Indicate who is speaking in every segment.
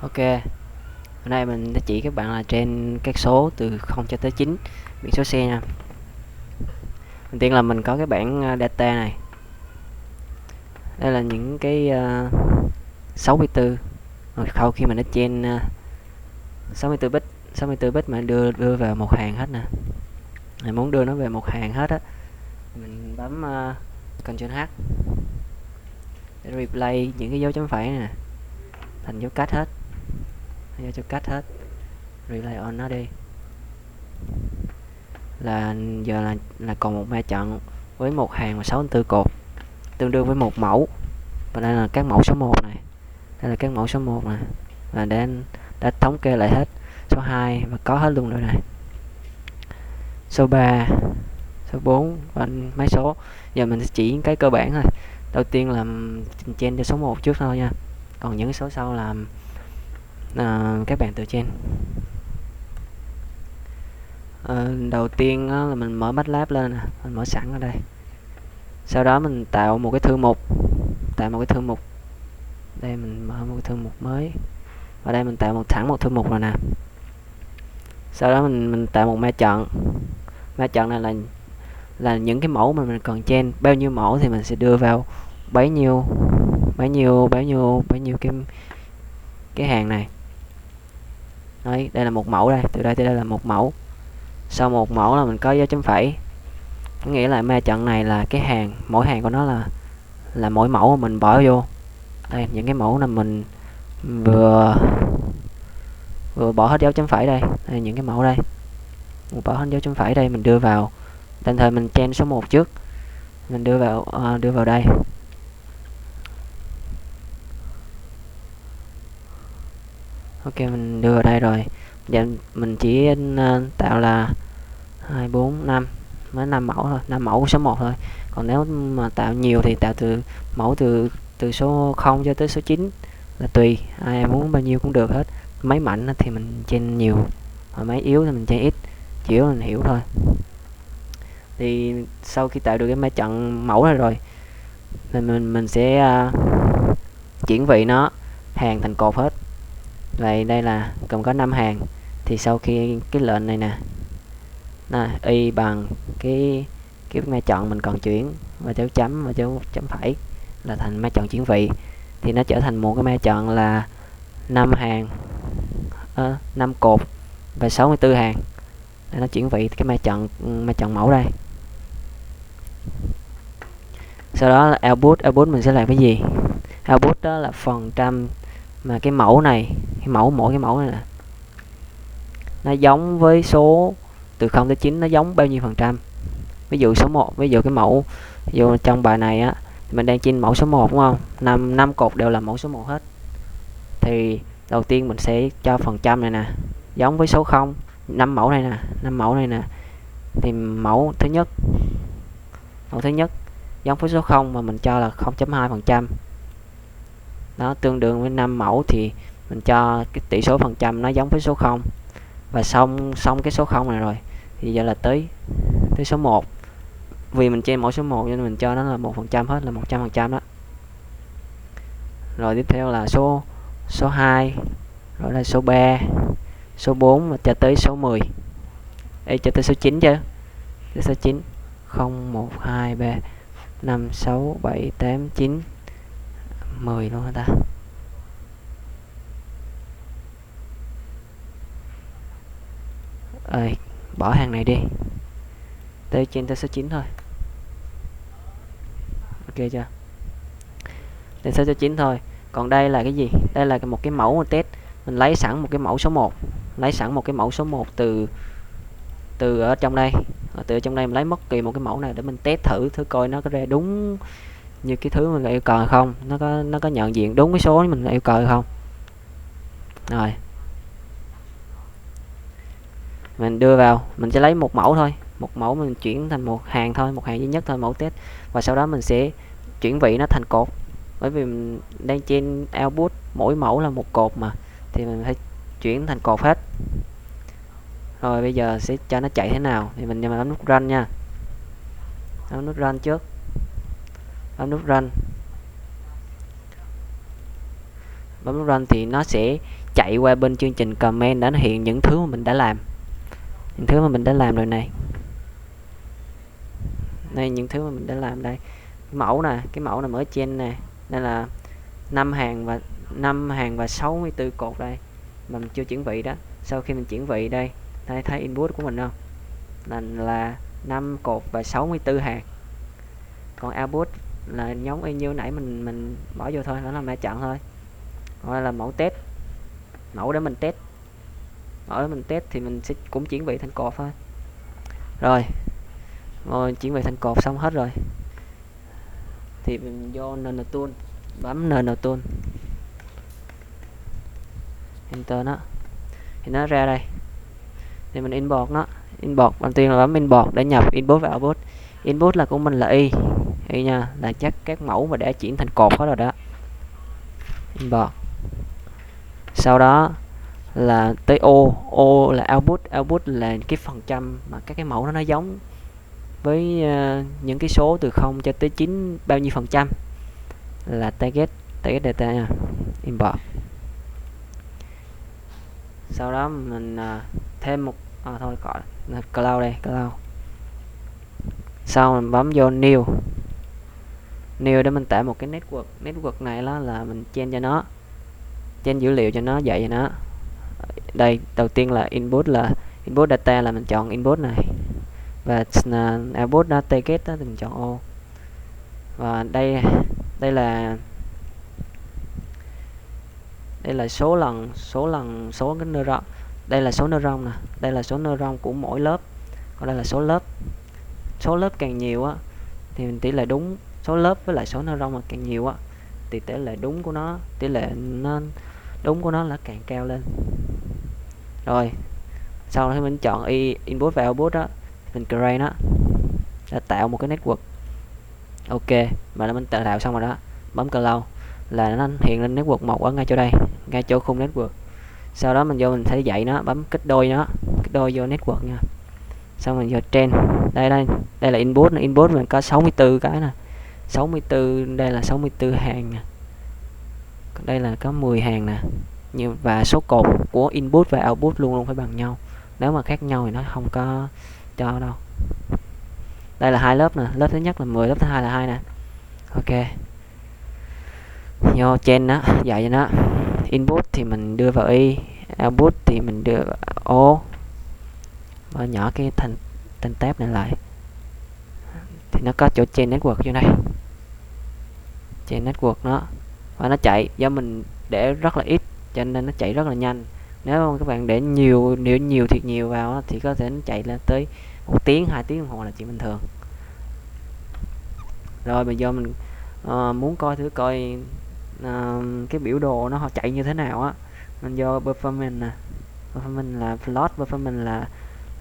Speaker 1: Ok, hôm nay mình sẽ chỉ các bạn là trên các số từ 0 cho tới 9 biển số xe nha. Đầu tiên là mình có cái bảng data này. Đây là những cái 64. Rồi sau khi mình đã trên 64 bit, 64 bit mà đưa vào một hàng hết nè. Mình muốn đưa nó về một hàng hết á, mình bấm Ctrl H để replay những cái dấu chấm phẩy nè thành dấu cách hết. Dấu chấm cách hết. Relay on nó đi. Là giờ là còn một ma trận với một hàng và 64 cột tương đương với một mẫu, và đây là các mẫu số 1 này, đây là các mẫu số 1 này, và đã thống kê lại hết số 2 và có hết luôn rồi này, số 3, số 4 và mấy số. Giờ mình sẽ chỉ cái cơ bản thôi. Đầu tiên là trên cho số 1 trước thôi nha, còn những số sau là các bạn tự trên. Đầu tiên là mình mở MATLAB lên nè, mình mở sẵn ở đây. Sau đó mình tạo một cái thư mục, đây mình mở một cái thư mục mới, và đây mình tạo thẳng một thư mục rồi nè. Sau đó mình tạo một ma trận này là những cái mẫu mà mình cần trên, bao nhiêu mẫu thì mình sẽ đưa vào bấy nhiêu cái hàng này. Đấy, đây là một mẫu đây, từ đây tới đây là một mẫu. Sau một mẫu là mình có dấu chấm phẩy, có nghĩa là ma trận này là cái hàng, mỗi hàng của nó là mỗi mẫu mà mình bỏ vô. Đây, những cái mẫu là mình vừa bỏ hết dấu chấm phẩy đây, những cái mẫu đây, mình bỏ hết dấu chấm phẩy đây, mình đưa vào. Tạm thời mình chen số 1 trước, mình đưa vào đây. Ok, mình đưa vào đây rồi. Giờ mình chỉ tạo là 2, 4, 5, mới 5 mẫu thôi, 5 mẫu số 1 thôi. Còn nếu mà tạo nhiều thì tạo từ số 0 cho tới số 9, là tùy ai muốn bao nhiêu cũng được hết. Máy mạnh thì mình chen nhiều, mà máy yếu thì mình chen ít, chỉ yếu mình hiểu thôi. Thì sau khi tạo được cái máy trận mẫu này rồi thì mình sẽ chuyển vị nó hàng thành cột hết. Vậy đây là gồm có 5 hàng. Thì sau khi cái lệnh này nè, y bằng cái máy chọn mình còn chuyển, và dấu chấm và dấu chấm phẩy là thành máy chọn chuyển vị, thì nó trở thành một cái máy chọn là 5 hàng 5 cột và 64 hàng. Để nó chuyển vị cái máy chọn mẫu đây. Sau đó là output mình sẽ làm cái gì? Output đó là phần trăm mà cái mẫu này, mỗi cái mẫu này nè, nó giống với số từ 0 tới 9, nó giống bao nhiêu phần trăm. Ví dụ số 1, ví dụ cái mẫu, ví dụ trong bài này á thì mình đang trên mẫu số 1 đúng không? 5 cột đều là mẫu số 1 hết. Thì đầu tiên mình sẽ cho phần trăm này nè giống với số 0, 5 mẫu này nè. Thì mẫu thứ nhất giống với số 0 mà mình cho là 0.2%. Nó tương đương với 5 mẫu thì mình cho cái tỷ số phần trăm nó giống với số 0. Và xong cái số 0 này rồi thì giờ là tới số 1. Vì mình trên mẫu số 1 nên mình cho nó là 1% hết, là 100% đó. Rồi tiếp theo là số 2, rồi là số 3, số 4 và cho tới số 10. Đây cho tới số 9 chứ. Tới số 9. 0 1 2 3 5 6 7 8 9 10 luôn hả ta? Bỏ hàng này đi. Trên tới số 9 thôi. Ok chưa? Đến số 9 thôi. Còn đây là cái gì? Đây là một cái mẫu test. Mình lấy sẵn một cái mẫu số 1. Từ ở trong đây. Từ trong đây mình lấy mất kỳ một cái mẫu này để mình test thử coi nó có ra đúng như cái thứ mình yêu cầu hay không, nó có nhận diện đúng cái số mình yêu cầu hay không. Rồi mình đưa vào, mình sẽ lấy một mẫu thôi, một mẫu mình chuyển thành một hàng thôi, một hàng duy nhất thôi, mẫu test. Và sau đó mình sẽ chuyển vị nó thành cột, bởi vì mình đang trên output mỗi mẫu là một cột mà, thì mình phải chuyển thành cột hết. Rồi bây giờ sẽ cho nó chạy thế nào thì mình bấm nút run nha. Bấm nút run trước, bấm nút run thì nó sẽ chạy qua bên chương trình comment đã hiện những thứ mà mình đã làm, những thứ mà mình đã làm rồi này. Đây những thứ mà mình đã làm đây. Mẫu nè, cái mẫu nằm ở trên nè. Đây là 5 hàng và 64 cột đây mà mình chưa chuyển vị đó. Sau khi mình chuyển vị đây, đây thấy input của mình không? Là 5 cột và 64 hàng. Còn output là giống y như nãy mình bỏ vô thôi, đó là mã chọn thôi. Còn đây là mẫu test. Mẫu để mình test. Mẫu để mình test thì mình sẽ cũng chuyển vị thành cột thôi. Rồi. Rồi chuyển vị thành cột xong hết rồi. Thì mình vô nền tool, bấm nền tool. Enter nó. Thì nó ra đây. Thì mình import nó. Import đầu tiên là bấm import để nhập input và output. Input là của mình là y nha, là chắc các mẫu mà đã chuyển thành cột hết rồi đó. Import. Sau đó là tới O là output là cái phần trăm mà các cái mẫu nó giống với những cái số từ 0 cho tới 9 bao nhiêu phần trăm là target data nha. Import. Sau đó mình thêm một thôi gọi là cloud đây, cloud. Sau mình bấm vô new để mình tạo một cái network này đó là mình change cho nó, change dữ liệu cho nó, dạy cho nó. Đây đầu tiên là input data là mình chọn input này, và output đó target đó thì mình chọn O. Và đây là số cái neuron. Đây là số neuron nè, đây là số neuron của mỗi lớp. Còn đây là số lớp càng nhiều á thì tỷ lệ đúng, số lớp với lại số neuron mà càng nhiều á thì tỷ lệ đúng của nó là càng cao lên. Rồi sau đó mình chọn input và output đó, mình create nó để tạo một cái network. Ok, mà mình tạo xong rồi đó, bấm close là nó hiện lên network 1 ở ngay chỗ đây, ngay chỗ khung network. Sau đó mình vô mình thấy dạy nó, bấm kết đôi vô network nha. Xong mình vô trend. Đây là input mình có 64 cái nè. 64, đây là 64 hàng nè. Đây là có 10 hàng nè. Và số cột của input và output luôn phải bằng nhau. Nếu mà khác nhau thì nó không có cho đâu. Đây là hai lớp nè, lớp thứ nhất là 10, lớp thứ hai là 2 nè. Ok. Vô trên đó, dạy cho nó. Input thì mình đưa vào y, output thì mình đưa vào o. Và nhỏ cái thanh tab này lại. Thì nó có chỗ trên network vô đây. Trên network nó. Và nó chạy, do mình để rất là ít cho nên nó chạy rất là nhanh. Nếu các bạn để nhiều thiệt nhiều vào thì có thể nó chạy lên tới 1 tiếng, 2 tiếng đồng hồ là chuyện bình thường. Rồi bây giờ mình muốn coi cái biểu đồ nó chạy như thế nào á. Mình vô performance nè. Performance là float, performance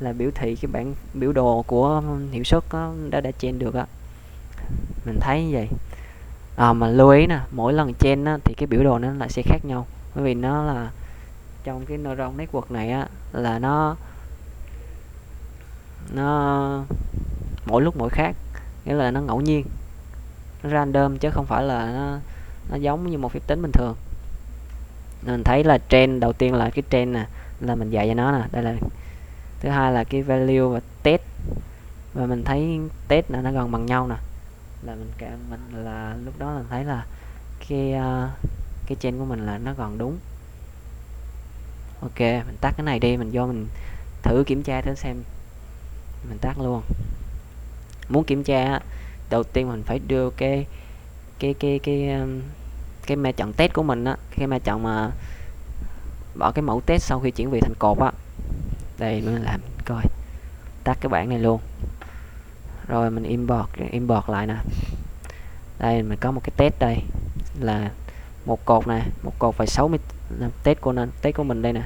Speaker 1: là biểu thị cái bảng biểu đồ của hiệu suất đã train được á. Mình thấy như vậy. Mà lưu ý nè, mỗi lần train á, thì cái biểu đồ nó lại sẽ khác nhau, bởi vì nó là trong cái neuron network này á là nó mỗi lúc mỗi khác, nghĩa là nó ngẫu nhiên, nó random chứ không phải là nó giống như một phép tính bình thường. Mình thấy là trend đầu tiên là cái trend nè, là mình dạy cho nó nè, đây là thứ hai là cái value và test, và mình thấy test là nó gần bằng nhau nè, là mình là lúc đó mình thấy là cái trend của mình là nó gần đúng. Ok, mình tắt cái này đi, mình vô mình thử kiểm tra thử xem. Mình tắt luôn. Muốn kiểm tra đầu tiên mình phải đưa cái ma trận test của mình á, cái ma trận mà bỏ cái mẫu test sau khi chuyển vị thành cột á. Đây mình làm coi. Tắt cái bảng này luôn. Rồi mình import lại nè. Đây mình có một cái test đây là một cột nè, một cột và 60 test của mình đây nè.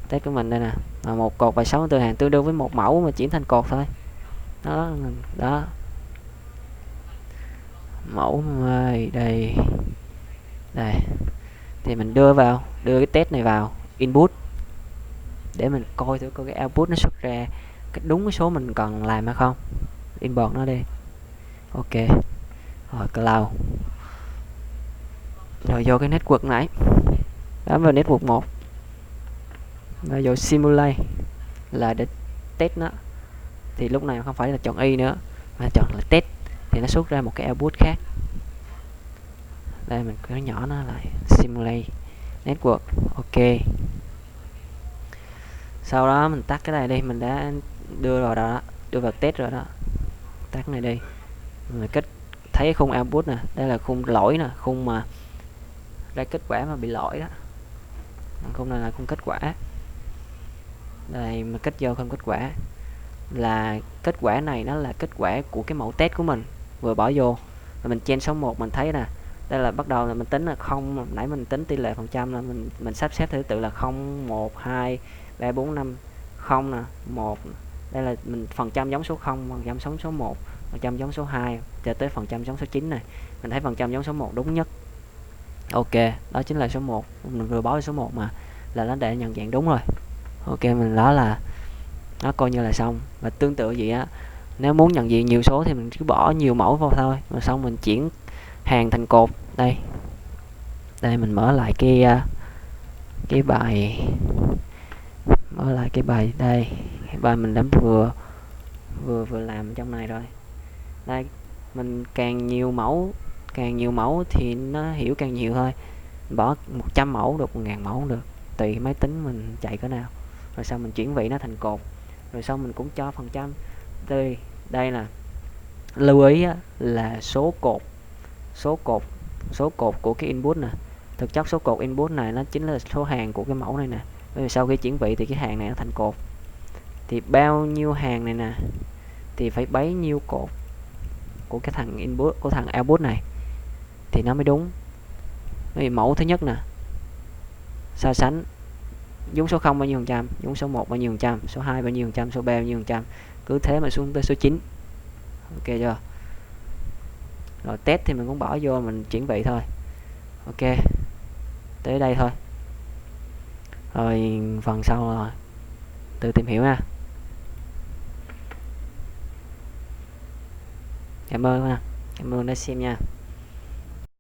Speaker 1: Test của mình đây nè. Một cột và 64 hàng tương đương với một mẫu mà chuyển thành cột thôi. Đó. Mẫu đây. Thì mình đưa cái test này vào input để mình coi thử coi cái output nó xuất ra cái đúng cái số mình cần làm hay không. Import nó đi. Ok. Rồi cloud. Rồi vô cái network nãy. Bấm vào network 1. Và vô simulate là để test nó, thì lúc này không phải là chọn y nữa mà chọn là test, thì nó xuất ra một cái output khác. Đây mình cứ nhỏ nó lại, simulate network. Ok, sau đó mình tắt cái này đi, mình đã đưa vào đó, đưa vào test rồi đó. Tắt này đi, mình thấy khung output nè, đây là khung lỗi nè, khung mà ra kết quả mà bị lỗi đó. Khung này là khung kết quả. Đây mình kết vô khung kết quả, là kết quả này nó là kết quả của cái mẫu test của mình vừa bỏ vô. Và mình chen số 1 mình thấy nè, đây là bắt đầu là mình tính là không, nãy mình tính tỷ lệ phần trăm là mình sắp xếp thứ tự là 0 1 2 3 4 5 0 nè, 1. Đây là mình phần trăm giống số 0, phần trăm giống số 1, phần trăm giống số 2 cho tới phần trăm giống số 9 này. Mình thấy phần trăm giống số 1 đúng nhất. Ok, đó chính là số 1. Mình vừa báo số 1 mà, là nó để nhận dạng đúng rồi. Ok, mình đó là nó coi như là xong. Và tương tự vậy á, nếu muốn nhận diện nhiều số thì mình cứ bỏ nhiều mẫu vào thôi, rồi xong mình chuyển hàng thành cột. Đây mình mở lại cái bài, đây, cái bài mình đã vừa làm trong này rồi. Đây, mình càng nhiều mẫu thì nó hiểu càng nhiều thôi. Mình bỏ 100 mẫu được, 1000 mẫu được, tùy máy tính mình chạy cỡ nào. Rồi sau mình chuyển vị nó thành cột, rồi sau mình cũng cho phần trăm. Đây là lưu ý á, là số cột của cái input nè. Thực chất số cột input này nó chính là số hàng của cái mẫu này nè. Bởi vì sau khi chuyển vị thì cái hàng này nó thành cột, thì bao nhiêu hàng này nè thì phải bấy nhiêu cột của cái thằng input, của thằng output này thì nó mới đúng. Bởi vì mẫu thứ nhất nè, so sánh dũng số 0 bao nhiêu phần trăm, dũng số 1 bao nhiêu phần trăm, số 2 bao nhiêu phần trăm, số 3 bao nhiêu phần trăm, cứ thế mà xuống tới số 9. Ok chưa? Rồi test thì mình cũng bỏ vô, mình chuyển vị thôi. Ok, tới đây thôi. Rồi phần sau rồi tự tìm hiểu nha. Cảm ơn đã xem nha.